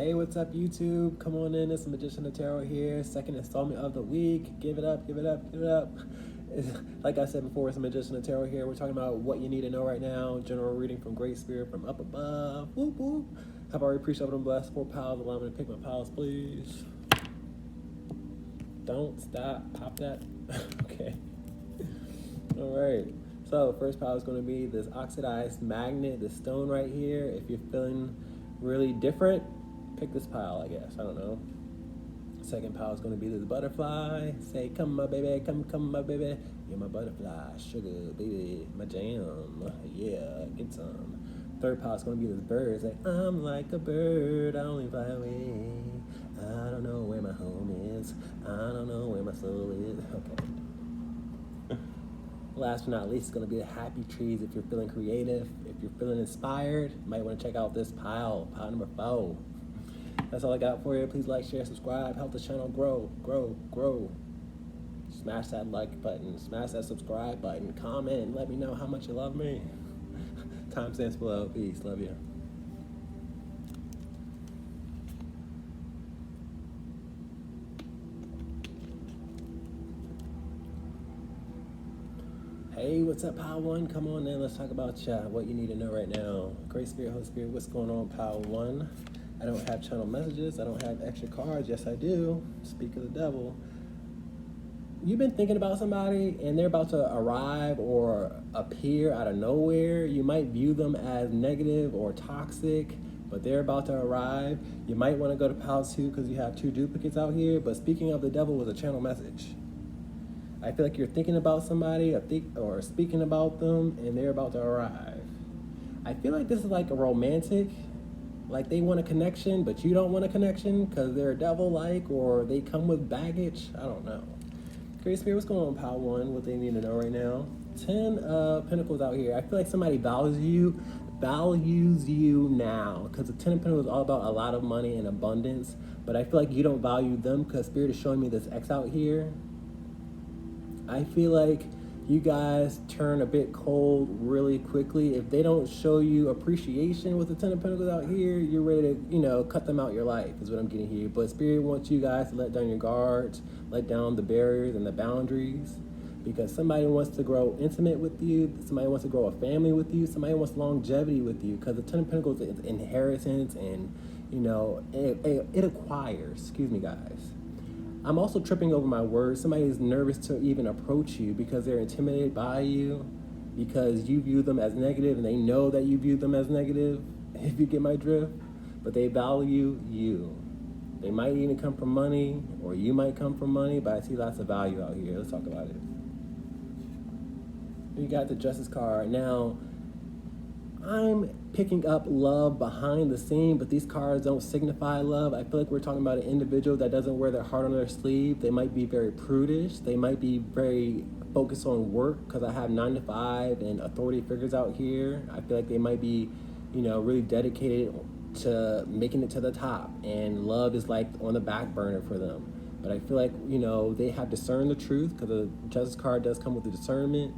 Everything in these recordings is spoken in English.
Hey, what's up, YouTube? Come on in, it's Magician of Tarot here. Second installment of the week. Give it up, give it up, give it up. Like I said before, it's Magician of Tarot here. We're talking about what you need to know right now. General reading from Great Spirit from up above. Whoop, whoop. Have already appreciate and blessed 4 piles. Allow me to pick my piles, please. Don't stop. Pop that. Okay. All right. So first pile is going to be this oxidized magnet, this stone right here. If you're feeling really different, pick this pile, I guess. I don't know. Second pile is going to be this butterfly. Say, come my baby, come my baby. You're my butterfly, sugar baby, my jam. Yeah, get some. Third pile is going to be this bird. Say, I'm like a bird, I only fly away. I don't know where my home is. I don't know where my soul is. Okay. Last but not least, it's going to be the happy trees. If you're feeling creative, if you're feeling inspired, you might want to check out this pile number 4. That's all I got for you. Please like, share, subscribe. Help the channel grow, grow, grow. Smash that like button. Smash that subscribe button. Comment and let me know how much you love me. Timestamps below. Peace. Love you. Hey, what's up, Pile 1? Come on in. Let's talk about what you need to know right now. Great Spirit, Holy Spirit, what's going on, Pile 1? I don't have channel messages. I don't have extra cards. Yes, I do. Speak of the devil. You've been thinking about somebody and they're about to arrive or appear out of nowhere. You might view them as negative or toxic, but they're about to arrive. You might want to go to Pile 2 because you have 2 duplicates out here. But speaking of the devil was a channel message. I feel like you're thinking about somebody or speaking about them and they're about to arrive. I feel like this is like a romantic. Like they want a connection, but you don't want a connection because they're devil-like or they come with baggage. I don't know. Great Spirit, what's going on, Pile 1? What they need to know right now? 10 Pentacles out here. I feel like somebody values you now because the 10 of Pentacles is all about a lot of money and abundance. But I feel like you don't value them because Spirit is showing me this X out here. I feel like you guys turn a bit cold really quickly. If they don't show you appreciation with the 10 of Pentacles out here, you're ready to, cut them out your life is what I'm getting here. But Spirit wants you guys to let down your guards, let down the barriers and the boundaries, because somebody wants to grow intimate with you. Somebody wants to grow a family with you. Somebody wants longevity with you, because the 10 of Pentacles is inheritance and, it acquires. Excuse me, guys. I'm also tripping over my words. Somebody is nervous to even approach you because they're intimidated by you, because you view them as negative and they know that you view them as negative, if you get my drift. But they value you. They might even come from money, or you might come from money, but I see lots of value out here. Let's talk about it. You got the Justice card. Now, I'm picking up love behind the scene, but these cards don't signify love. I feel like we're talking about an individual that doesn't wear their heart on their sleeve. They might be very prudish. They might be very focused on work, because I have 9 to 5 and authority figures out here. I feel like they might be, really dedicated to making it to the top, and love is like on the back burner for them. But I feel like, they have discerned the truth, because the Justice card does come with the discernment.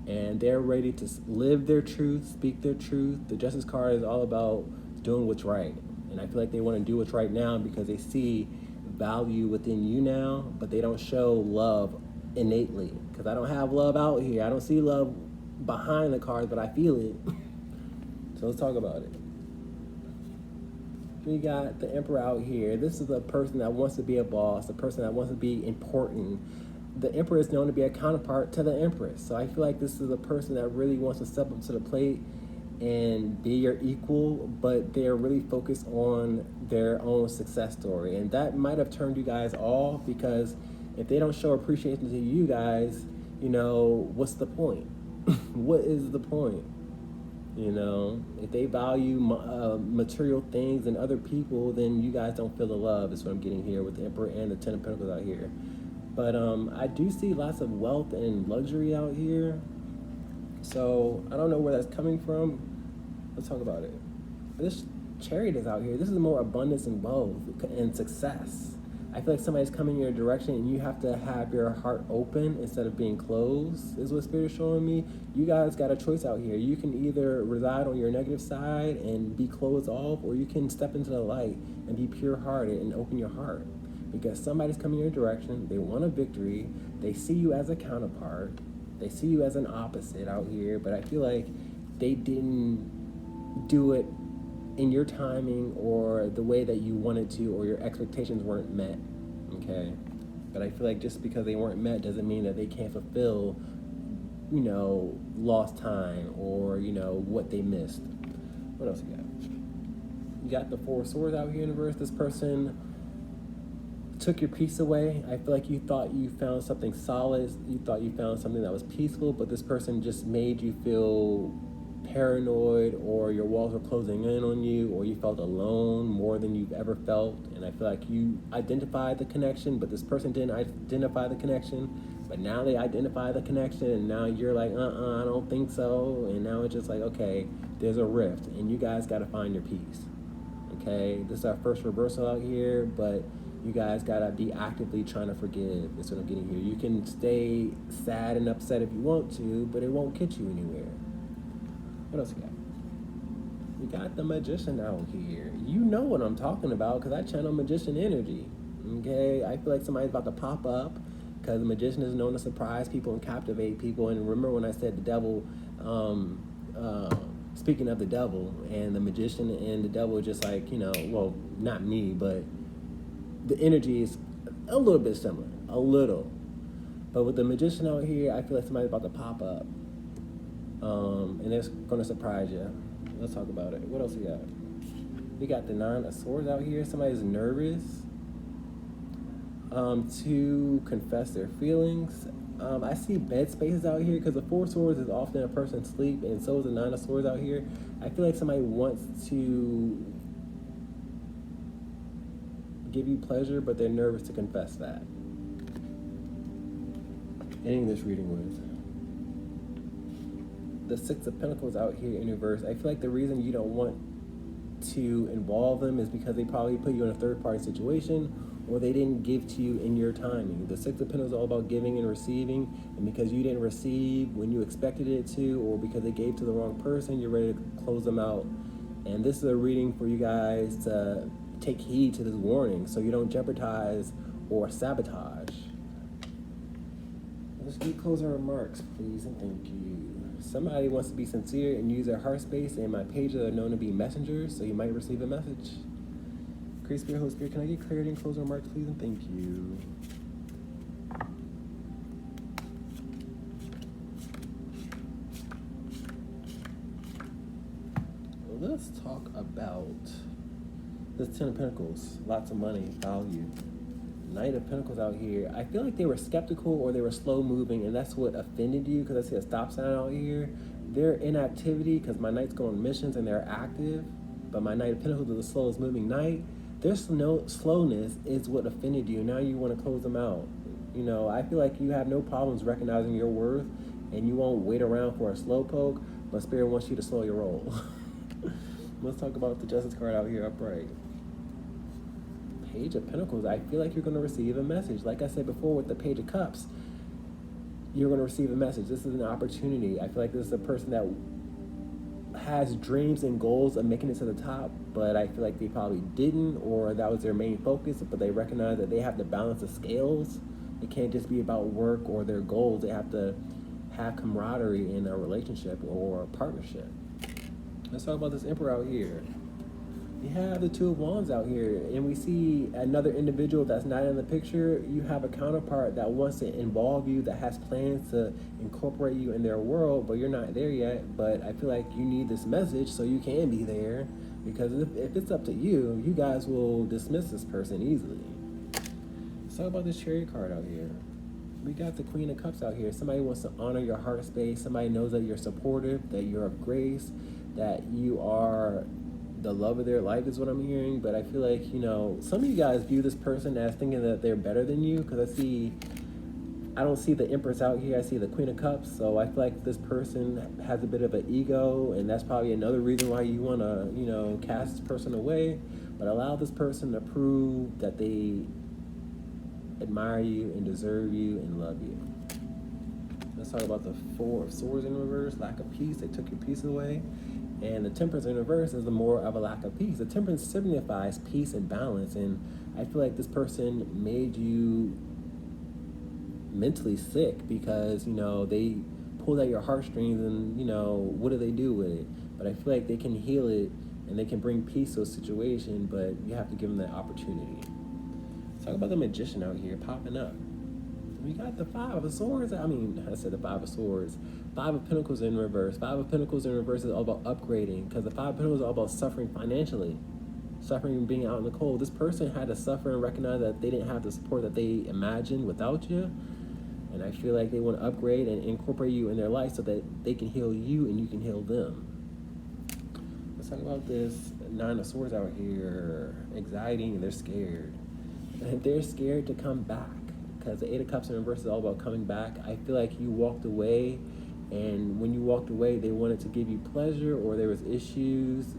And they're ready to live their truth, speak their truth. The Justice card is all about doing what's right. And I feel like they want to do what's right now because they see value within you now, but they don't show love innately. Because I don't have love out here. I don't see love behind the cards, but I feel it. So let's talk about it. We got the Emperor out here. This is a person that wants to be a boss, a person that wants to be important. The Emperor is known to be a counterpart to the Empress. So I feel like this is a person that really wants to step up to the plate and be your equal, but they're really focused on their own success story. And that might have turned you guys off, because if they don't show appreciation to you guys, what's the point? What is the point? If they value material things and other people, then you guys don't feel the love, is what I'm getting here with the Emperor and the 10 of Pentacles out here. But I do see lots of wealth and luxury out here. So I don't know where that's coming from. Let's talk about it. This Chariot is out here. This is more abundance and wealth and success. I feel like somebody's coming in your direction and you have to have your heart open instead of being closed, is what Spirit is showing me. You guys got a choice out here. You can either reside on your negative side and be closed off, or you can step into the light and be pure-hearted and open your heart. Because somebody's coming in your direction, they want a victory, they see you as a counterpart, they see you as an opposite out here, but I feel like they didn't do it in your timing or the way that you wanted to, or your expectations weren't met, okay? But I feel like just because they weren't met doesn't mean that they can't fulfill, lost time or, what they missed. What else you got? You got the Four of Swords out here in the verse. This person took your peace away. I feel like you thought you found something solid. You thought you found something that was peaceful, but this person just made you feel paranoid, or your walls were closing in on you, or you felt alone more than you've ever felt. And I feel like you identified the connection, but this person didn't identify the connection. But now they identify the connection, and now you're like, I don't think so. And now it's just like, okay, there's a rift, and you guys got to find your peace. Okay, this is our first reversal out here, but you guys got to be actively trying to forgive. That's what I'm getting here. You can stay sad and upset if you want to, but it won't get you anywhere. What else you got? We got the Magician out here. You know what I'm talking about, because I channel Magician energy. Okay, I feel like somebody's about to pop up, because the Magician is known to surprise people and captivate people. And remember when I said the devil, speaking of the devil, and the Magician and the devil, just like, well, not me, but the energy is a little bit similar, a little. But with the Magician out here, I feel like somebody's about to pop up. And it's going to surprise you. Let's talk about it. What else we got? We got the Nine of Swords out here. Somebody's nervous to confess their feelings. I see bed spaces out here, because the Four of Swords is often a person's sleep, and so is the Nine of Swords out here. I feel like somebody wants to give you pleasure, but they're nervous to confess that. Ending this reading with the Six of Pentacles out here in reverse. I feel like the reason you don't want to involve them is because they probably put you in a third-party situation, or they didn't give to you in your timing. The Six of Pentacles is all about giving and receiving, and because you didn't receive when you expected it to, or because they gave to the wrong person, you're ready to close them out. And this is a reading for you guys to take heed to this warning so you don't jeopardize or sabotage. Let's get closing remarks, please, and thank you. Somebody wants to be sincere and use their heart space, and my pages are known to be messengers, so you might receive a message. Great Spirit, Holy Spirit, can I get clarity and closing remarks, please, and thank you. Let's talk about this Ten of Pentacles. Lots of money, value. Knight of Pentacles out here. I feel like they were skeptical, or they were slow moving, and that's what offended you, because I see a stop sign out here. Their inactivity, because my Knight's go on missions and they're active, but my Knight of Pentacles is the slowest moving Knight. Their slowness is what offended you. Now you want to close them out. I feel like you have no problems recognizing your worth, and you won't wait around for a slow poke, but Spirit wants you to slow your roll. Let's talk about the Justice card out here upright. Page of Pentacles. I feel like you're going to receive a message. Like I said before with the Page of Cups, you're going to receive a message. This is an opportunity. I feel like this is a person that has dreams and goals of making it to the top, but I feel like they probably didn't, or that was their main focus, but they recognize that they have to balance the scales. It can't just be about work or their goals. They have to have camaraderie in a relationship or a partnership. Let's talk about this Emperor out here. You have the Two of Wands out here, and we see another individual that's not in the picture. You have a counterpart that wants to involve you, that has plans to incorporate you in their world, but you're not there yet. But I feel like you need this message so you can be there, because if it's up to you, you guys will dismiss this person easily. Let's talk about this Chariot card out here. We got the Queen of Cups out here. Somebody wants to honor your heart space. Somebody knows that you're supportive, that you're of grace, that you are the love of their life, is what I'm hearing. But I feel like, some of you guys view this person as thinking that they're better than you, because I don't see the Empress out here. I see the Queen of Cups. So I feel like this person has a bit of an ego, and that's probably another reason why you want to, cast this person away. But allow this person to prove that they admire you, and deserve you, and love you. Let's talk about the Four of Swords in reverse, lack of peace. They took your peace away. And the Temperance in reverse is the more of a lack of peace. The Temperance signifies peace and balance. And I feel like this person made you mentally sick because, they pulled at your heartstrings and, what do they do with it? But I feel like they can heal it and they can bring peace to a situation, but you have to give them that opportunity. Let's talk about the Magician out here popping up. We got the Five of Swords. I said the Five of Swords. Five of Pentacles in reverse. Five of Pentacles in reverse is all about upgrading, because the Five of Pentacles is all about suffering financially. Suffering being out in the cold. This person had to suffer and recognize that they didn't have the support that they imagined without you. And I feel like they want to upgrade and incorporate you in their life so that they can heal you and you can heal them. Let's talk about this Nine of Swords out here. Anxiety, and they're scared. And they're scared to come back, because the Eight of Cups in reverse is all about coming back. I feel like you walked away, and when you walked away, they wanted to give you pleasure, or there was issues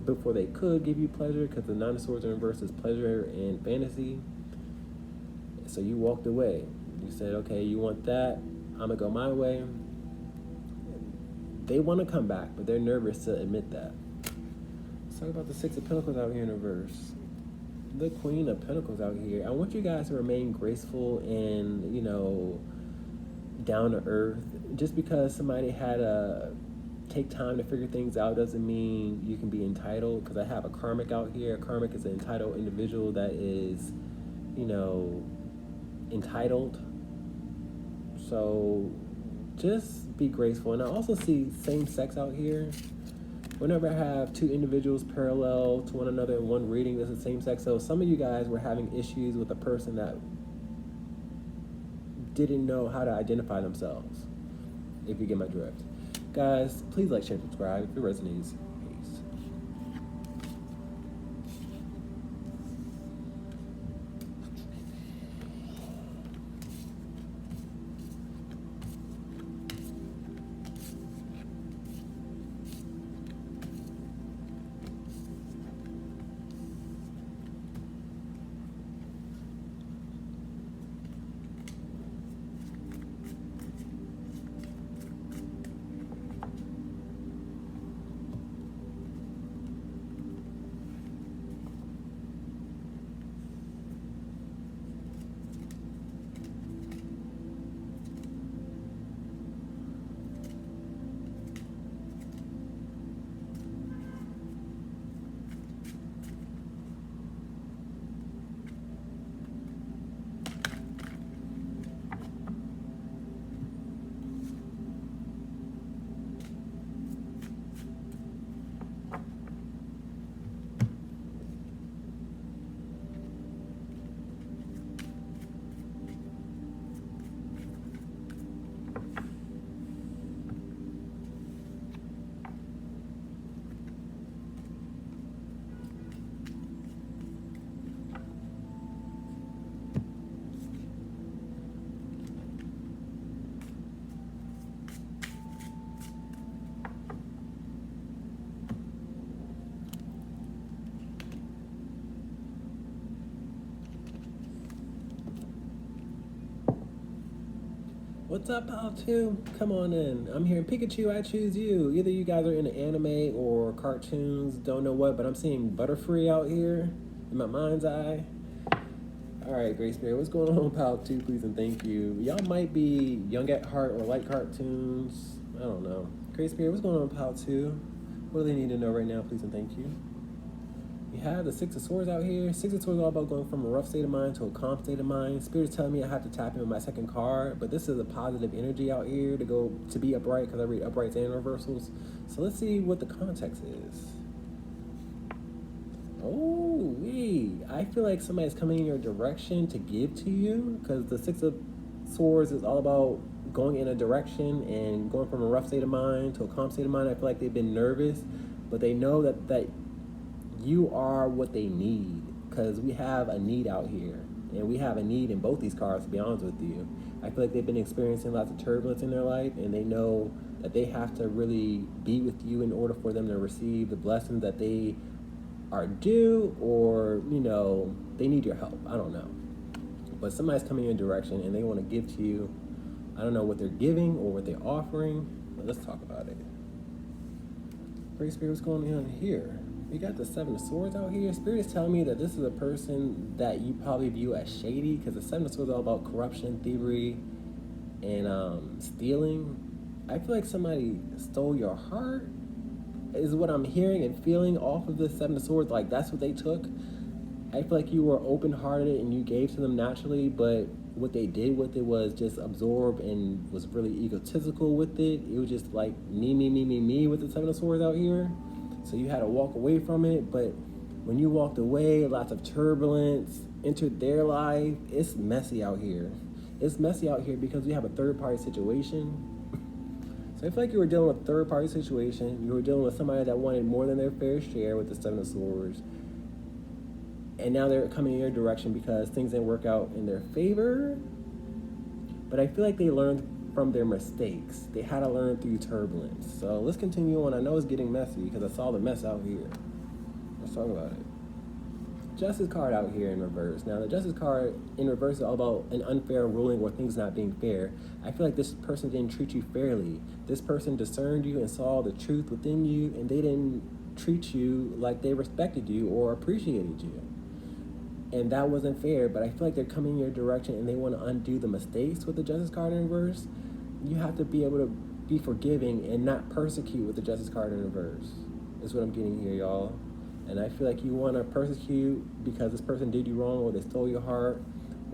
before they could give you pleasure, because the Nine of Swords in reverse is pleasure and fantasy. So you walked away. You said, okay, you want that, I'm gonna go my way. They want to come back, but they're nervous to admit that. Let's talk about the Six of Pentacles out here in reverse. The Queen of Pentacles out here. I want you guys to remain graceful and, down to earth. Just because somebody had to take time to figure things out doesn't mean you can be entitled, because I have a karmic out here. A karmic is an entitled individual that is, entitled. So just be graceful. And I also see same sex out here. Whenever I have two individuals parallel to one another in one reading, this is same sex. So some of you guys were having issues with a person that didn't know how to identify themselves, if you get my drift. Guys, please like, share, subscribe if it resonates. Peace. What's up, Pal 2? Come on in. I'm here in Pikachu, I choose you. Either you guys are into anime or cartoons, don't know what, but I'm seeing Butterfree out here in my mind's eye. Alright, Grace Spirit, what's going on, Pal 2? Please and thank you. Y'all might be young at heart or like cartoons. I don't know. Grace Spirit, what's going on, Pal 2? What do they need to know right now? Please and thank you. We have the Six of Swords out here. Six of Swords is all about going from a rough state of mind to a calm state of mind. Spirit's telling me I have to tap in with my second card, but this is a positive energy out here to be upright, because I read uprights and reversals. So let's see what the context is. Oh, I feel like somebody's coming in your direction to give to you, because the Six of Swords is all about going in a direction and going from a rough state of mind to a calm state of mind. I feel like they've been nervous, but they know that you are what they need, because we have a need out here, and we have a need in both these cards, to be honest with you. I feel like they've been experiencing lots of turbulence in their life, and they know that they have to really be with you in order for them to receive the blessings that they are due, or they need your help. I don't know, But somebody's coming in your direction and they want to give to you. I don't know what they're giving or what they're offering, but let's talk about it. Great Spirit, what's going on here? We got the Seven of Swords out here. Spirit is telling me that this is a person that you probably view as shady, because the Seven of Swords is all about corruption, thievery, and stealing. I feel like somebody stole your heart, is what I'm hearing and feeling off of the Seven of Swords. Like, that's what they took. I feel like you were open-hearted and you gave to them naturally, but what they did with it was just absorb and was really egotistical with it. It was just like me with the Seven of Swords out here. So you had to walk away from it, but when you walked away, lots of turbulence entered their life. It's messy out here. It's messy out here because we have a third-party situation. So I feel like you were dealing with a third-party situation. You were dealing with somebody that wanted more than their fair share with the Seven of Swords. And now they're coming in your direction because things didn't work out in their favor. But I feel like they learned from their mistakes. They had to learn through turbulence. So let's continue on. I know it's getting messy because I saw the mess out here. Let's talk about it. Justice card out here in reverse. Now, the Justice card in reverse is all about an unfair ruling or things not being fair. I feel like this person didn't treat you fairly. This person discerned you and saw the truth within you, and they didn't treat you like they respected you or appreciated you. And that wasn't fair, but I feel like they're coming in your direction and they want to undo the mistakes with the Justice card in reverse. You have to be able to be forgiving and not persecute with the Justice card in reverse. That's what I'm getting here, y'all. And I feel like you want to persecute because this person did you wrong, or they stole your heart,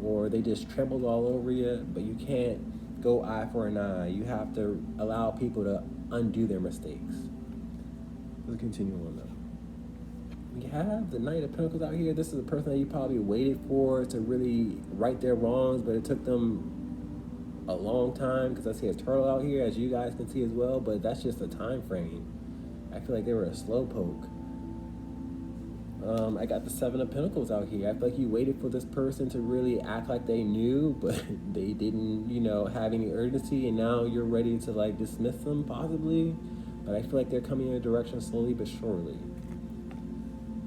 or they just trampled all over you, but you can't go eye for an eye. You have to allow people to undo their mistakes. Let's continue on though. We have the Knight of Pentacles out here. This is a person that you probably waited for to really right their wrongs, but it took them a long time, because I see a turtle out here, as you guys can see as well, but that's just a time frame. I feel like they were a slow poke. I got the Seven of Pentacles out here. I feel like you waited for this person to really act like they knew, but they didn't, have any urgency, and now you're ready to like dismiss them possibly. But I feel like they're coming in your direction slowly but surely.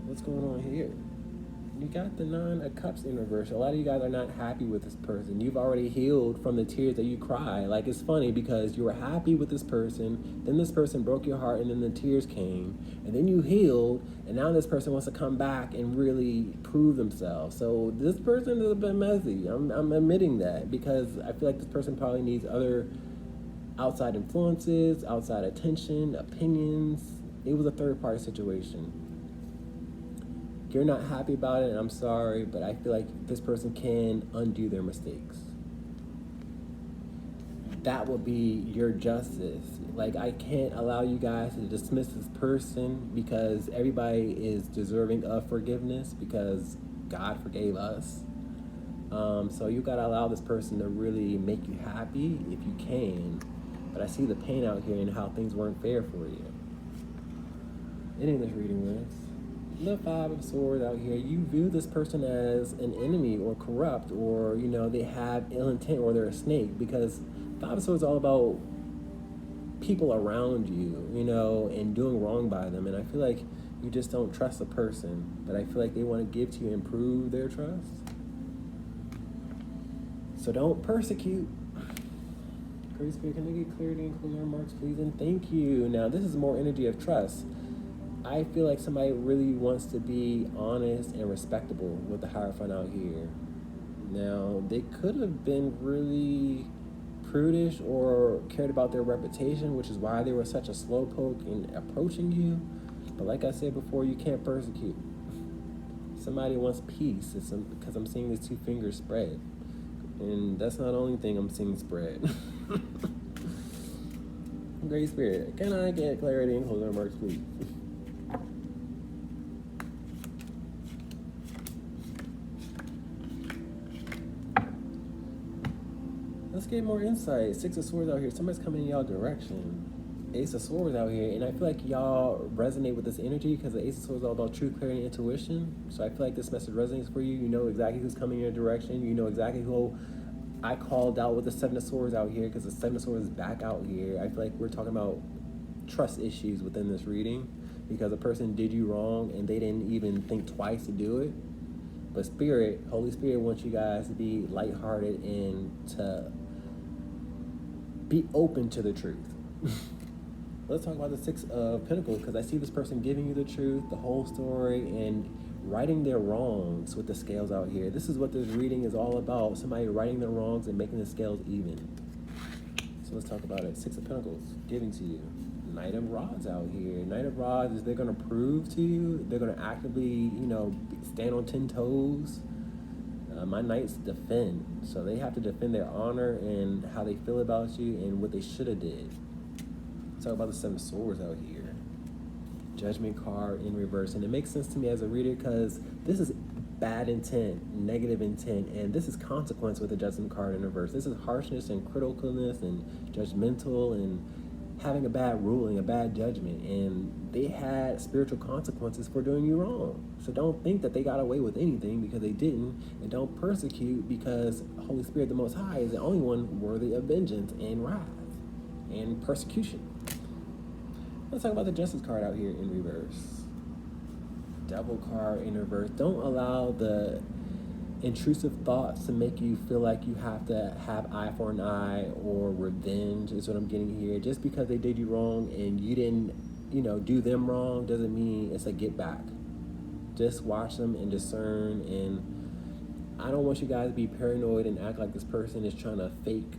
What's going on here? You got the Nine of Cups in reverse. A lot of you guys are not happy with this person. You've already healed from the tears that you cry. Like, it's funny because you were happy with this person, then this person broke your heart, and then the tears came, and then you healed, and now this person wants to come back and really prove themselves. So this person is a bit messy. I'm admitting that, because I feel like this person probably needs other outside influences, outside attention, opinions. It was a third-party situation. You're not happy about it, and I'm sorry, but I feel like this person can undo their mistakes. That will be your justice. Like, I can't allow you guys to dismiss this person, because everybody is deserving of forgiveness, because God forgave us. So you gotta allow this person to really make you happy if you can. But I see the pain out here and how things weren't fair for you. Ending this reading with the Five of Swords out here. You view this person as an enemy or corrupt, or they have ill intent, or they're a snake, because Five of Swords is all about people around you, and doing wrong by them. And I feel like you just don't trust the person, but I feel like they want to give to you and prove their trust. So don't persecute. Great Spirit, can I get clarity and closing remarks, please? And thank you. Now, this is more energy of trust. I feel like somebody really wants to be honest and respectable with the Hierophant out here. Now, they could have been really prudish or cared about their reputation, which is why they were such a slowpoke in approaching you. But like I said before, you can't persecute. Somebody wants peace, because I'm seeing these two fingers spread. And that's not the only thing I'm seeing spread. Great Spirit, can I get clarity and closing remarks, please? Let's get more insight. Six of Swords out here. Somebody's coming in y'all direction. Ace of Swords out here. And I feel like y'all resonate with this energy, because the Ace of Swords is all about truth, clarity, and intuition. So I feel like this message resonates for you. You know exactly who's coming in your direction. You know exactly who I called out with the Seven of Swords out here, because the Seven of Swords is back out here. I feel like we're talking about trust issues within this reading, because a person did you wrong and they didn't even think twice to do it. But Spirit, Holy Spirit wants you guys to be lighthearted and to be open to the truth. Let's talk about the Six of Pentacles, because I see this person giving you the truth, the whole story, and righting their wrongs with the scales out here. This is what this reading is all about. Somebody righting their wrongs and making the scales even. So let's talk about it. Six of Pentacles, giving to you. Knight of Rods out here. Knight of Rods is they're going to prove to you. They're going to actively, stand on 10 toes. My knights defend. So they have to defend their honor and how they feel about you and what they should have did. Let's talk about the Seven of Swords out here. Judgment card in reverse. And it makes sense to me as a reader because this is bad intent, negative intent, and this is consequence with the Judgment card in reverse. This is harshness and criticalness and judgmental and having a bad ruling, a bad judgment, and they had spiritual consequences for doing you wrong. So don't think that they got away with anything because they didn't, and don't persecute because Holy Spirit, the Most High, is the only one worthy of vengeance and wrath and persecution. Let's talk about the Justice card out here in reverse. Devil card in reverse. Don't allow the intrusive thoughts to make you feel like you have to have eye for an eye or revenge is what I'm getting here. Just because they did you wrong and you didn't, do them wrong doesn't mean it's a get back. Just watch them and discern. And I don't want you guys to be paranoid and act like this person is trying to fake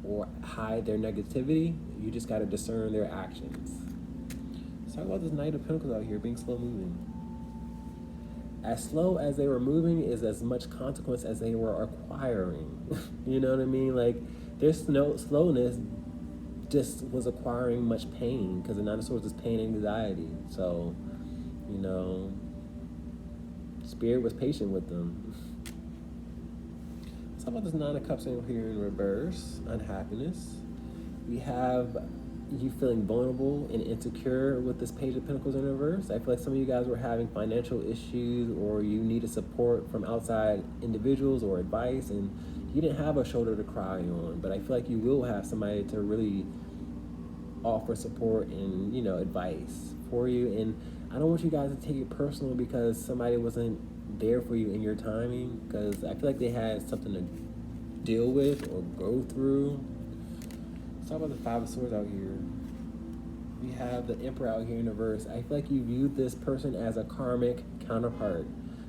or hide their negativity. You just got to discern their actions. Let's talk about this Knight of Pentacles out here being slow moving. As slow as they were moving is as much consequence as they were acquiring. You know what I mean? Like, their slowness just was acquiring much pain because the Nine of Swords is pain and anxiety. So, Spirit was patient with them. Let's talk about this Nine of Cups in here in reverse. Unhappiness. We have you feeling vulnerable and insecure with this Page of Pentacles in reverse. I feel like some of you guys were having financial issues or you needed support from outside individuals or advice and you didn't have a shoulder to cry on, but I feel like you will have somebody to really offer support and, advice for you. And I don't want you guys to take it personal because somebody wasn't there for you in your timing, because I feel like they had something to deal with or go through. Let's talk about the Five of Swords out here. We have the Emperor out here in reverse. I feel like you viewed this person as a karmic counterpart.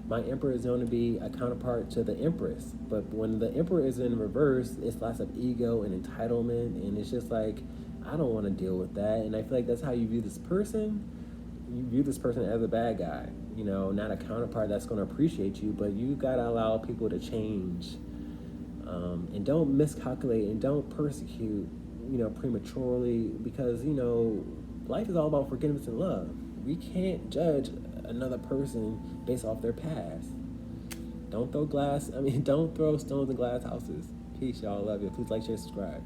My Emperor is known to be a counterpart to the Empress, but when the Emperor is in reverse, it's lots of ego and entitlement, and it's just like, I don't want to deal with that. And I feel like that's how you view this person. You view this person as a bad guy, not a counterpart that's going to appreciate you, but you got to allow people to change. And don't miscalculate and don't persecute prematurely, because life is all about forgiveness and love. We can't judge another person based off their past. Don't throw stones in glass houses. Peace, y'all. Love you. Please like, share, subscribe.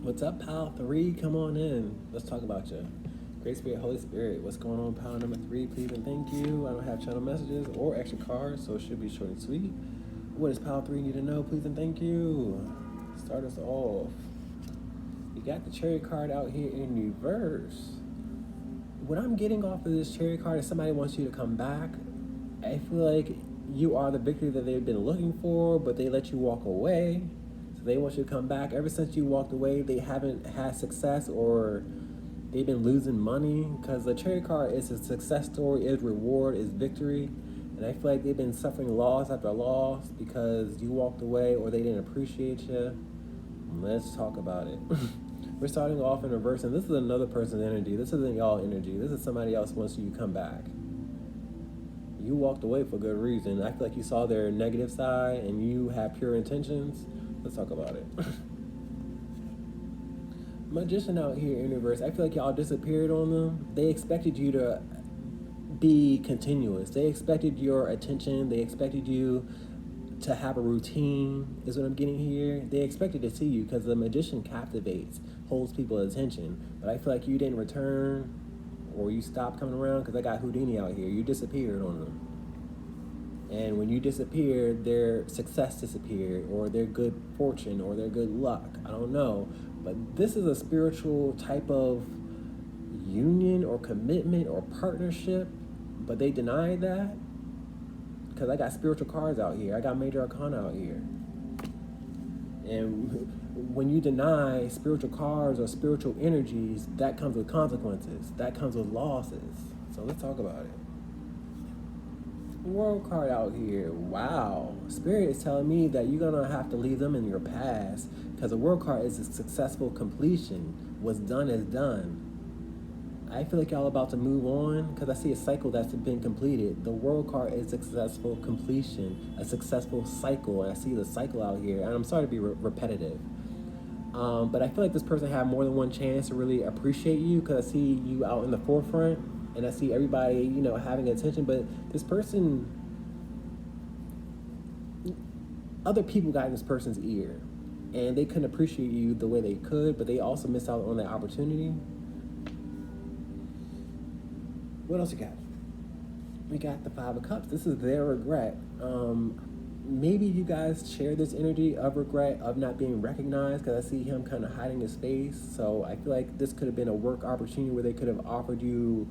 What's up, pal 3? Come on in. Let's talk about you. Great Spirit, Holy Spirit. What's going on, pal number 3? Please and thank you. I don't have channel messages or extra cards, so it should be short and sweet. What does pile 3 need to know? Please and thank you. Start us off. You got the Chariot card out here in reverse. What I'm getting off of this Chariot card is somebody wants you to come back. I feel like you are the victory that they've been looking for, but they let you walk away. So they want you to come back. Ever since you walked away, they haven't had success, or they've been losing money, because the Chariot card is a success story, is reward, is victory. And I feel like they've been suffering loss after loss because you walked away or they didn't appreciate you. Let's talk about it. We're starting off in reverse, and this is another person's energy. This isn't y'all energy. This is somebody else wants you to come back. You walked away for good reason. I feel like you saw their negative side and you have pure intentions. Let's talk about it. Magician out here in reverse. I feel like y'all disappeared on them. They expected you to be continuous. They expected your attention. They expected you to have a routine, is what I'm getting here. They expected to see you because the magician captivates, holds people's attention. But I feel like you didn't return, or you stopped coming around, because I got Houdini out here. You disappeared on them. And when you disappeared, their success disappeared, or their good fortune, or their good luck. I don't know. But this is a spiritual type of union or commitment or partnership, but they denied that. Because I got spiritual cards out here. I got major arcana out here. And when you deny spiritual cards or spiritual energies, that comes with consequences. That comes with losses. So let's talk about it. World card out here. Wow. Spirit is telling me that you're going to have to leave them in your past, because the world card is a successful completion. What's done is done. I feel like y'all about to move on, because I see a cycle that's been completed. The world card is successful completion, a successful cycle, and I see the cycle out here, and I'm sorry to be repetitive. But I feel like this person had more than one chance to really appreciate you, because I see you out in the forefront, and I see everybody, you know, having attention, but this person, other people got in this person's ear, and they couldn't appreciate you the way they could, but they also missed out on that opportunity. What else you got? We got the 5 of Cups. This is their regret. Maybe you guys share this energy of regret, of not being recognized, because I see him kind of hiding his face. So I feel like this could have been a work opportunity where they could have offered you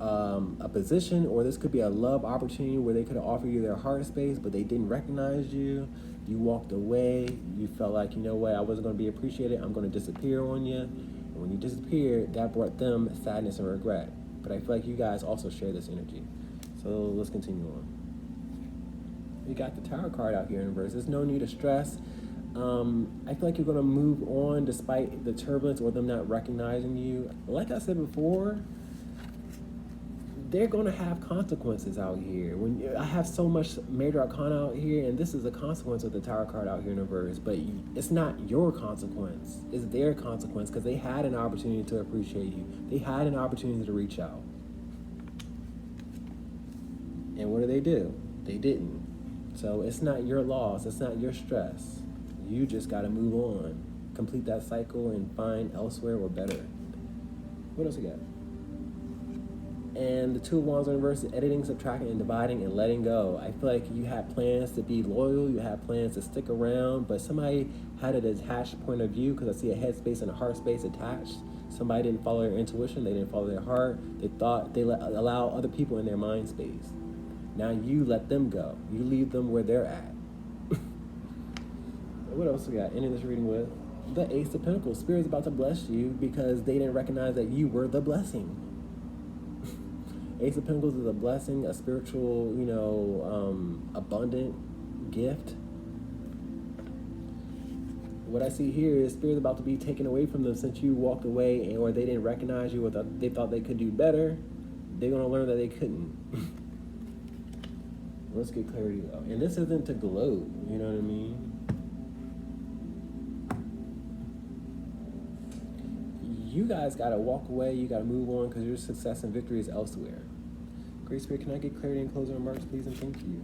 a position, or this could be a love opportunity where they could have offered you their heart space, but they didn't recognize you. You walked away. You felt like, you know what, I wasn't going to be appreciated. I'm going to disappear on you. And when you disappeared, that brought them sadness and regret. But I feel like you guys also share this energy. So let's continue on. We got the Tower card out here in reverse. There's no need to stress. I feel like you're going to move on despite the turbulence or them not recognizing you. Like I said before, they're going to have consequences out here. I have so much major arcana out here, and this is a consequence of the Tower card out here in reverse, but it's not your consequence. It's their consequence, because they had an opportunity to appreciate you. They had an opportunity to reach out. And what do? They didn't. So it's not your loss. It's not your stress. You just got to move on. Complete that cycle and find elsewhere or better. What else we got? And the 2 of Wands in reverse is editing, subtracting, and dividing, and letting go. I feel like you had plans to be loyal, you had plans to stick around, but somebody had a detached point of view, because I see a head space and a heart space attached. Somebody didn't follow their intuition, they didn't follow their heart. They thought they allow other people in their mind space. Now you let them go. You leave them where they're at. What else we got? Ending this reading with the Ace of Pentacles. Spirit's about to bless you because they didn't recognize that you were the blessing. Ace of Pentacles is a blessing, a spiritual, abundant gift. What I see here is Spirit's about to be taken away from them since you walked away, or they didn't recognize you, or they thought they could do better. They're going to learn that they couldn't. Let's get clarity though. And this isn't to gloat, you know what I mean? You guys got to walk away, you got to move on, because your success and victory is elsewhere. Great Spirit, can I get clarity and closing remarks, please, and thank you.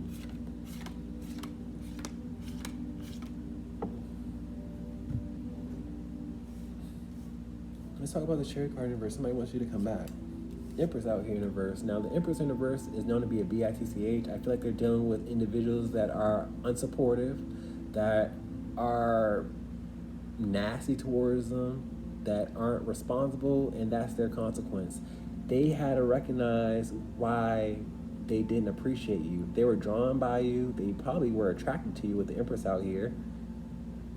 Let's talk about the Chariot card in reverse. Somebody wants you to come back. Empress out here in reverse. Now, the Empress in reverse is known to be a bitch. I feel like they're dealing with individuals that are unsupportive, that are nasty towards them, that aren't responsible, and that's their consequence. They had to recognize why they didn't appreciate you. They were drawn by you. They probably were attracted to you with the Empress out here.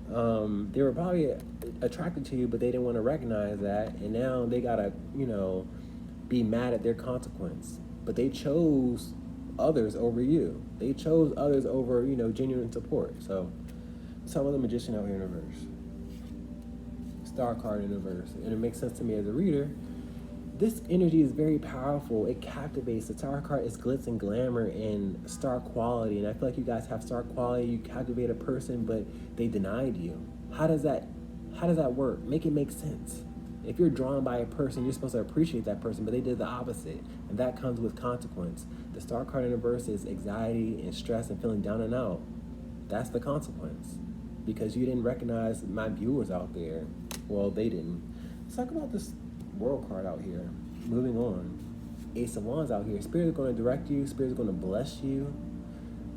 They were probably attracted to you, but they didn't want to recognize that, and now they gotta, be mad at their consequence. But they chose others over you. They chose others over, genuine support. So let's talk about the Magician out here in reverse. Star card in reverse. And it makes sense to me as a reader. This energy is very powerful. It captivates. The Tower card is glitz and glamour and star quality. And I feel like you guys have star quality. You captivate a person, but they denied you. How does that work? Make it make sense. If you're drawn by a person, you're supposed to appreciate that person, but they did the opposite. And that comes with consequence. The Star card in reverse is anxiety and stress and feeling down and out. That's the consequence. Because you didn't recognize my viewers out there. Well, they didn't. Let's talk about this World card out here. Moving on. Ace of Wands out here. Spirit is going to direct you. Spirit is going to bless you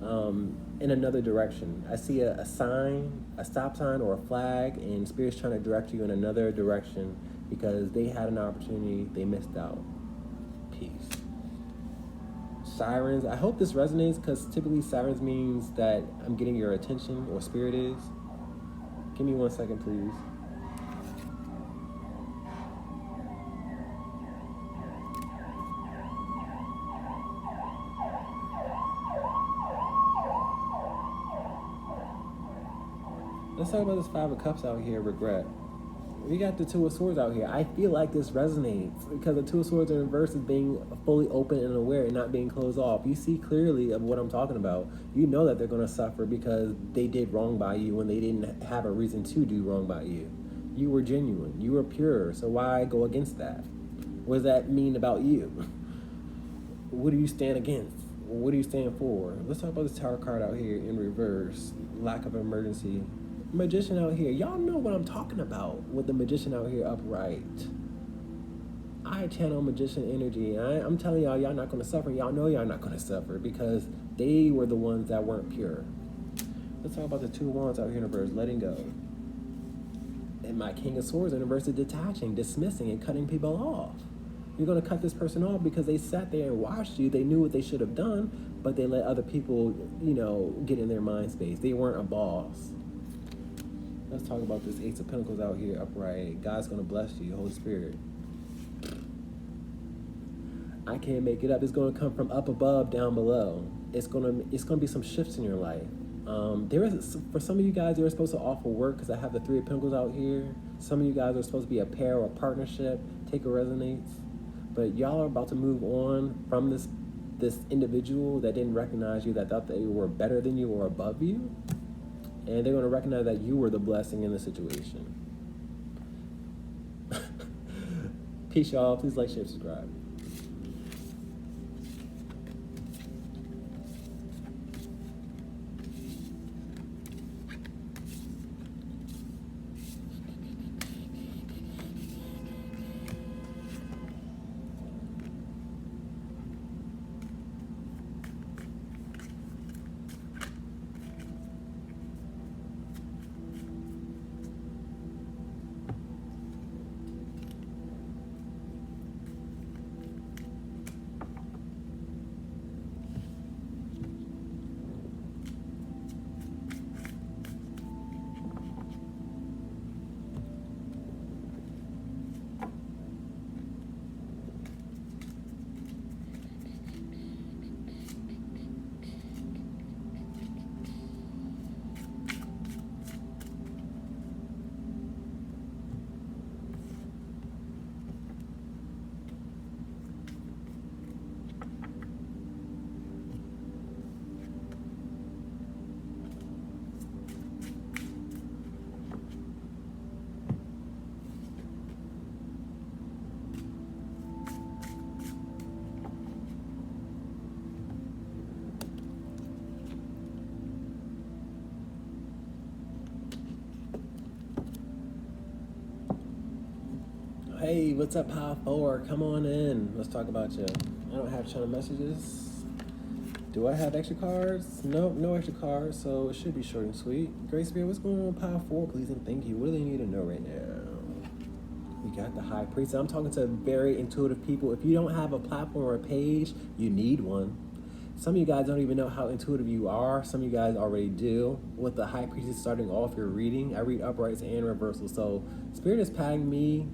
in another direction. I see a sign, a stop sign or a flag, and Spirit's trying to direct you in another direction because they had an opportunity. They missed out. Peace. Sirens. I hope this resonates because typically sirens means that I'm getting your attention, or Spirit is. Give me 1 second, please. Let's talk about this Five of Cups out here, regret. We got the Two of Swords out here. I feel like this resonates because the Two of Swords in reverse is being fully open and aware and not being closed off. You see clearly of what I'm talking about. You know that they're going to suffer because they did wrong by you when they didn't have a reason to do wrong by you. You were genuine. You were pure. So why go against that? What does that mean about you? What do you stand against? What do you stand for? Let's talk about this Tower card out here in reverse. Lack of emergency. Magician out here. Y'all know what I'm talking about with the Magician out here upright. I channel Magician energy. And I'm telling y'all, y'all not going to suffer. Y'all know y'all not going to suffer because they were the ones that weren't pure. Let's talk about the Two of Wands out here in reverse. Letting go. And my King of Swords in reverse is detaching, dismissing, and cutting people off. You're going to cut this person off because they sat there and watched you. They knew what they should have done, but they let other people, get in their mind space. They weren't a boss. Let's talk about this Ace of Pentacles out here upright. God's going to bless you, Holy Spirit. I can't make it up. It's going to come from up above, down below. It's going to be some shifts in your life. For some of you guys, you're supposed to offer work because I have the Three of Pentacles out here. Some of you guys are supposed to be a pair or a partnership. Take a resonates. But y'all are about to move on from this individual that didn't recognize you, that thought they were better than you or above you. And they're going to recognize that you were the blessing in the situation. Peace, y'all. Please like, share, subscribe. Hey, what's up, Power 4? Come on in. Let's talk about you. I don't have channel messages. Do I have extra cards? Nope, no extra cards, so it should be short and sweet. Great Spirit, what's going on, Power 4? Please and thank you. What do they need to know right now? We got the High Priest. I'm talking to very intuitive people. If you don't have a platform or a page, you need one. Some of you guys don't even know how intuitive you are. Some of you guys already do. With the High Priest starting off your reading, I read uprights and reversals. So Spirit is patting me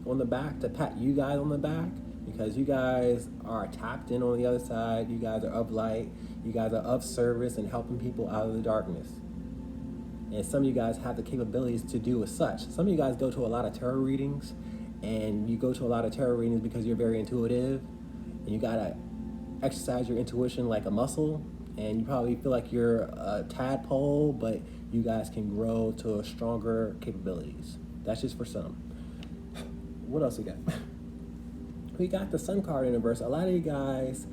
on the back to pat you guys on the back because you guys are tapped in on the other side. You guys are of light. You guys are of service and helping people out of the darkness. And some of you guys have the capabilities to do as such. Some of you guys go to a lot of tarot readings, and you go to a lot of tarot readings because you're very intuitive, and you gotta exercise your intuition like a muscle, and you probably feel like you're a tadpole, but you guys can grow to stronger capabilities. That's just for some. What else we got? We got the Sun card in the verse. A lot of you guys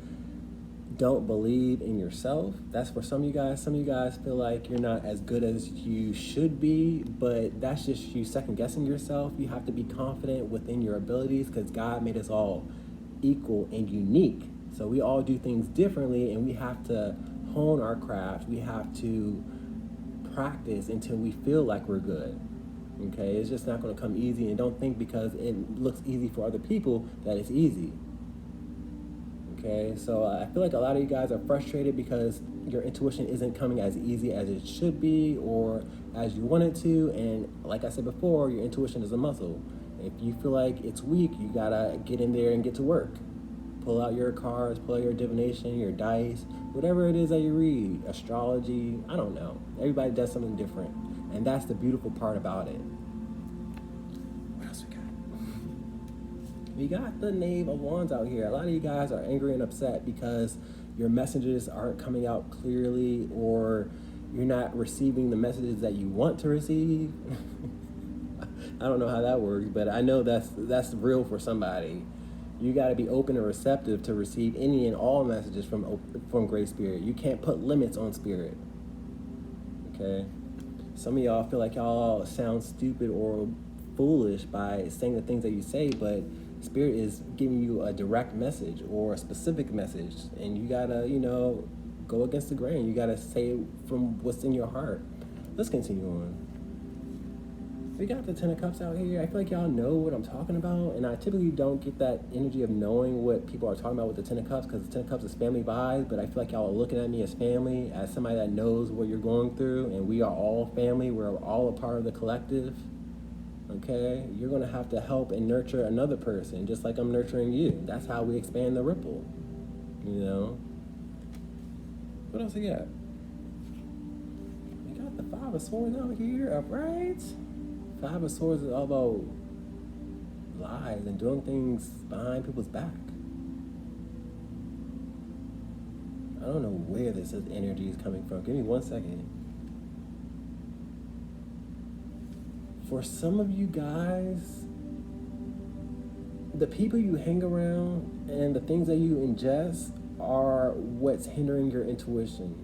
don't believe in yourself. That's for some of you guys. Some of you guys feel like you're not as good as you should be, but that's just you second guessing yourself. You have to be confident within your abilities because God made us all equal and unique. So we all do things differently, and we have to hone our craft. We have to practice until we feel like we're good. Okay, it's just not going to come easy, and don't think because it looks easy for other people that it's easy. Okay, so I feel like a lot of you guys are frustrated because your intuition isn't coming as easy as it should be or as you want it to, and like I said before, your intuition is a muscle. If you feel like it's weak, you gotta get in there and get to work. Pull out your cards, pull out your divination, your dice, whatever it is that you read, astrology, I don't know. Everybody does something different. And that's the beautiful part about it. What else we got? We got the Knave of Wands out here. A lot of you guys are angry and upset because your messages aren't coming out clearly, or you're not receiving the messages that you want to receive. I don't know how that works, but I know that's real for somebody. You got to be open and receptive to receive any and all messages from Great Spirit. You can't put limits on Spirit. Okay? Some of y'all feel like y'all sound stupid or foolish by saying the things that you say, but Spirit is giving you a direct message or a specific message, and you got to, go against the grain. You got to say it from what's in your heart. Let's continue on. We got the Ten of Cups out here. I feel like y'all know what I'm talking about, and I typically don't get that energy of knowing what people are talking about with the Ten of Cups because the Ten of Cups is family vibes, but I feel like y'all are looking at me as family, as somebody that knows what you're going through, and we are all family. We're all a part of the collective, okay? You're going to have to help and nurture another person, just like I'm nurturing you. That's how we expand the ripple, What else we got? We got the Five of Swords out here, upright. Five of Swords is all about lies and doing things behind people's back. I don't know where this energy is coming from. Give me 1 second. For some of you guys, the people you hang around and the things that you ingest are what's hindering your intuition.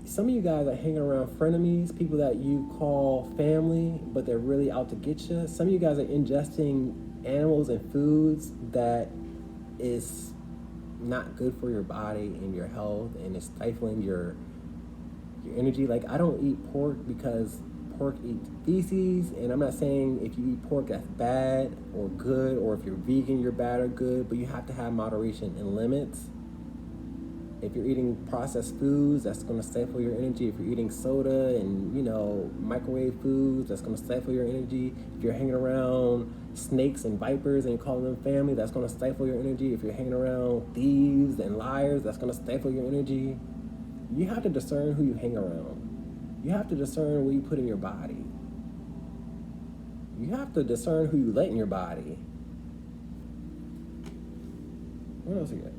Some of you guys are hanging around frenemies, people that you call family, but they're really out to get you. Some of you guys are ingesting animals and foods that is not good for your body and your health, and it's stifling your energy. Like, I don't eat pork because pork eats feces, and I'm not saying if you eat pork that's bad or good, or if you're vegan you're bad or good, but you have to have moderation and limits. If you're eating processed foods, that's going to stifle your energy. If you're eating soda and, microwave foods, that's going to stifle your energy. If you're hanging around snakes and vipers and you're calling them family, that's going to stifle your energy. If you're hanging around thieves and liars, that's going to stifle your energy. You have to discern who you hang around. You have to discern what you put in your body. You have to discern who you let in your body. What else you got?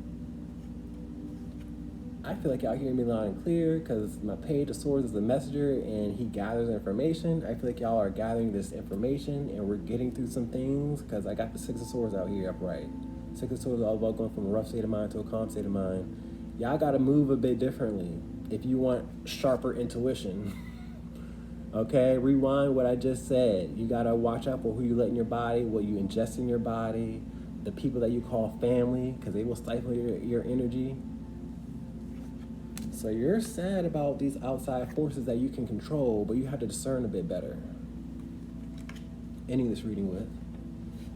I feel like y'all hearing me loud and clear because my Page of Swords is the messenger and he gathers information. I feel like y'all are gathering this information and we're getting through some things because I got the Six of Swords out here upright. Six of Swords is all about going from a rough state of mind to a calm state of mind. Y'all got to move a bit differently if you want sharper intuition. Okay, rewind what I just said. You gotta watch out for who you let in your body, what you ingest in your body, the people that you call family, because they will stifle your energy. So you're sad about these outside forces that you can control, but you have to discern a bit better. Ending this reading with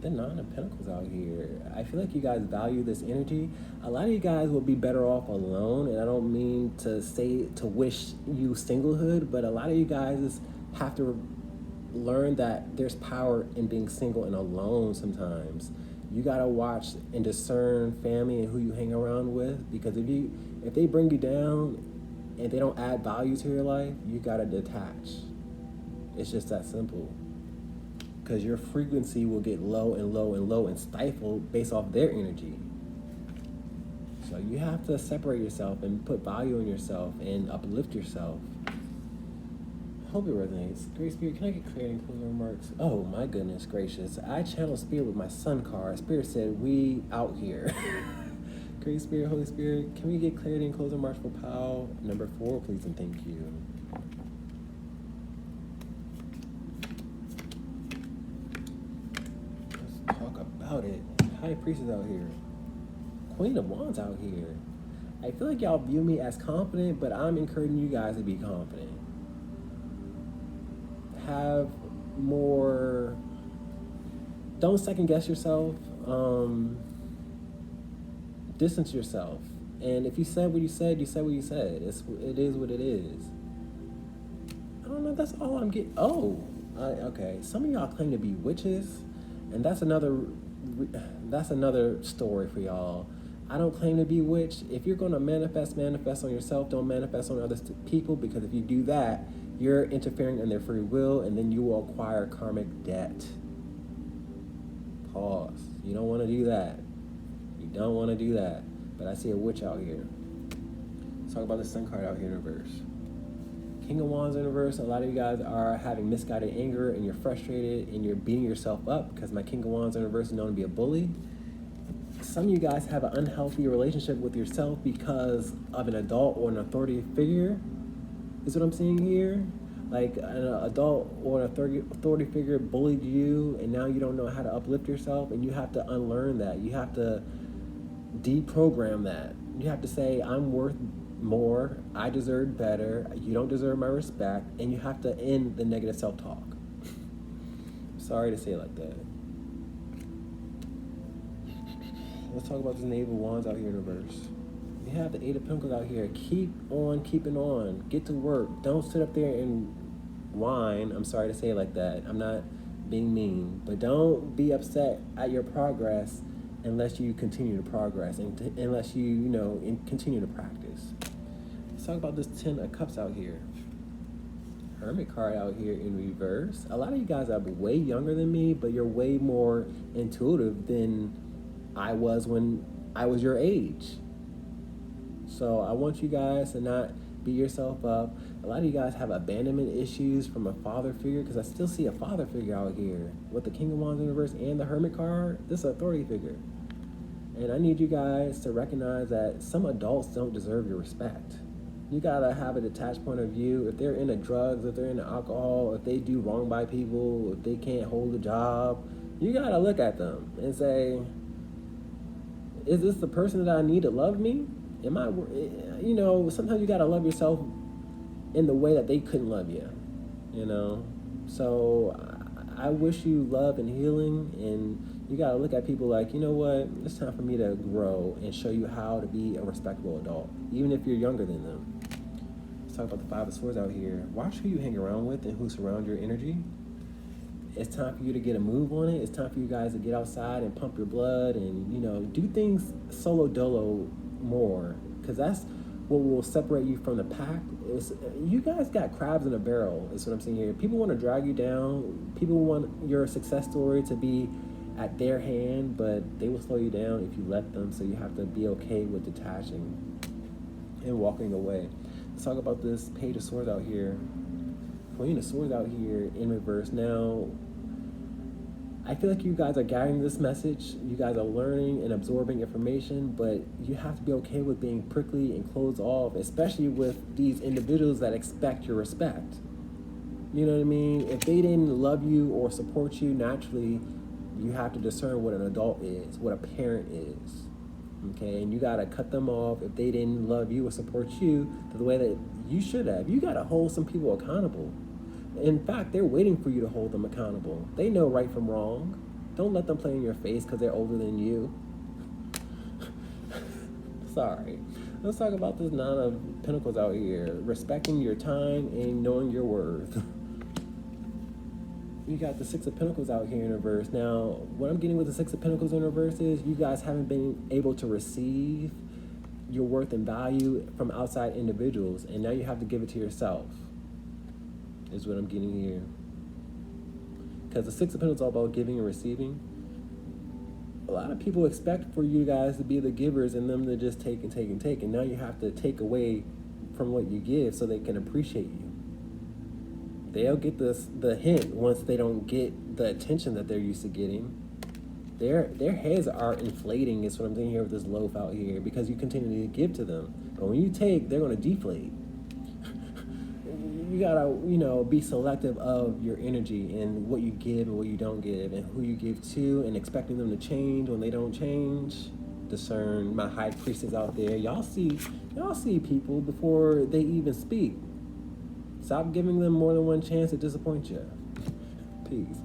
the Nine of Pentacles out here. I feel like you guys value this energy. A lot of you guys will be better off alone, and I don't mean to say to wish you singlehood, but a lot of you guys have to learn that there's power in being single and alone sometimes. You gotta watch and discern family and who you hang around with, because if they bring you down and they don't add value to your life, you gotta detach. It's just that simple. Because your frequency will get low and low and low and stifled based off their energy. So you have to separate yourself and put value in yourself and uplift yourself. Hope it resonates. Great Spirit, can I get clarity and closing remarks? Oh my goodness gracious. I channeled Spirit with my Sun card. Spirit said, we out here. Great Spirit, Holy Spirit, can we get clarity and closing remarks for PILE number 4, please and thank you. Talk about it. High Priestess out here. Queen of Wands out here. I feel like y'all view me as confident, but I'm encouraging you guys to be confident. Have more, don't second guess yourself. Distance yourself. And if you said what you said, you said what you said. It is what it is. I don't know, that's all I'm getting. Okay. Some of y'all claim to be witches. And that's another story for y'all. I don't claim to be witch. If you're going to manifest on yourself. Don't manifest on other people, because if you do that, you're interfering in their free will, and then you will acquire karmic debt. Pause. You don't want to do that. You don't want to do that. But I see a witch out here. Let's talk about the Sun card out here in reverse. King of Wands in reverse. A lot of you guys are having misguided anger, and you're frustrated, and you're beating yourself up, because my King of Wands in reverse is known to be a bully. Some of you guys have an unhealthy relationship with yourself because of an adult or an authority figure, is what I'm seeing here. Like an adult or an authority figure bullied you, and now you don't know how to uplift yourself, and you have to unlearn that. You have to deprogram that. You have to say, I'm worth more, I deserve better, you don't deserve my respect, and you have to end the negative self-talk. Sorry to say it like that. Let's talk about this Knave of Wands out here in reverse. You have the Eight of Pentacles out here. Keep on keeping on. Get to work. Don't sit up there and whine. I'm sorry to say it like that. I'm not being mean. But don't be upset at your progress unless you continue to progress and unless you continue to practice. Let's talk about this Ten of Cups out here. Hermit card out here in reverse. A lot of you guys are way younger than me, but you're way more intuitive than I was when I was your age. So I want you guys to not beat yourself up. A lot of you guys have abandonment issues from a father figure, because I still see a father figure out here. With the King of Wands in reverse and the Hermit card, this is an authority figure. And I need you guys to recognize that some adults don't deserve your respect. You gotta have a detached point of view. If they're into drugs, if they're into alcohol, if they do wrong by people, if they can't hold a job, you gotta look at them and say, is this the person that I need to love me? Am I, sometimes you gotta love yourself in the way that they couldn't love you, So I wish you love and healing, and you gotta look at people like, you know what, it's time for me to grow and show you how to be a respectable adult, even if you're younger than them. Let's talk about the Five of Swords out here. Watch who you hang around with and who surround your energy. It's time for you to get a move on it. It's time for you guys to get outside and pump your blood and, do things solo dolo more, because that's what will separate you from the pack. You guys got crabs in a barrel, is what I'm saying here. People want to drag you down. People want your success story to be at their hand, but they will slow you down if you let them, so you have to be okay with detaching and walking away. Let's talk about this Page of Swords out here. Queen of Swords out here in reverse. Now, I feel like you guys are gathering this message. You guys are learning and absorbing information, but you have to be okay with being prickly and closed off, especially with these individuals that expect your respect. You know what I mean? If they didn't love you or support you naturally, you have to discern what an adult is, what a parent is. Okay, and you gotta cut them off if they didn't love you or support you the way that you should have. You gotta hold some people accountable. In fact, they're waiting for you to hold them accountable. They know right from wrong. Don't let them play in your face because they're older than you. Sorry. Let's talk about this Nine of Pentacles out here. Respecting your time and knowing your worth. You got the Six of Pentacles out here in reverse. Now, what I'm getting with the Six of Pentacles in reverse is you guys haven't been able to receive your worth and value from outside individuals, and now you have to give it to yourself, is what I'm getting here. Because the Six of Pentacles is all about giving and receiving. A lot of people expect for you guys to be the givers and them to just take and take and take, and now you have to take away from what you give so they can appreciate you. They'll get the hint once they don't get the attention that they're used to getting. Their heads are inflating, is what I'm thinking here with this loaf out here, because you continue to give to them. But when you take, they're going to deflate. You gotta, be selective of your energy and what you give and what you don't give, and who you give to, and expecting them to change when they don't change. Discern. My high priestess out there, y'all see people before they even speak. Stop giving them more than one chance to disappoint you. Peace.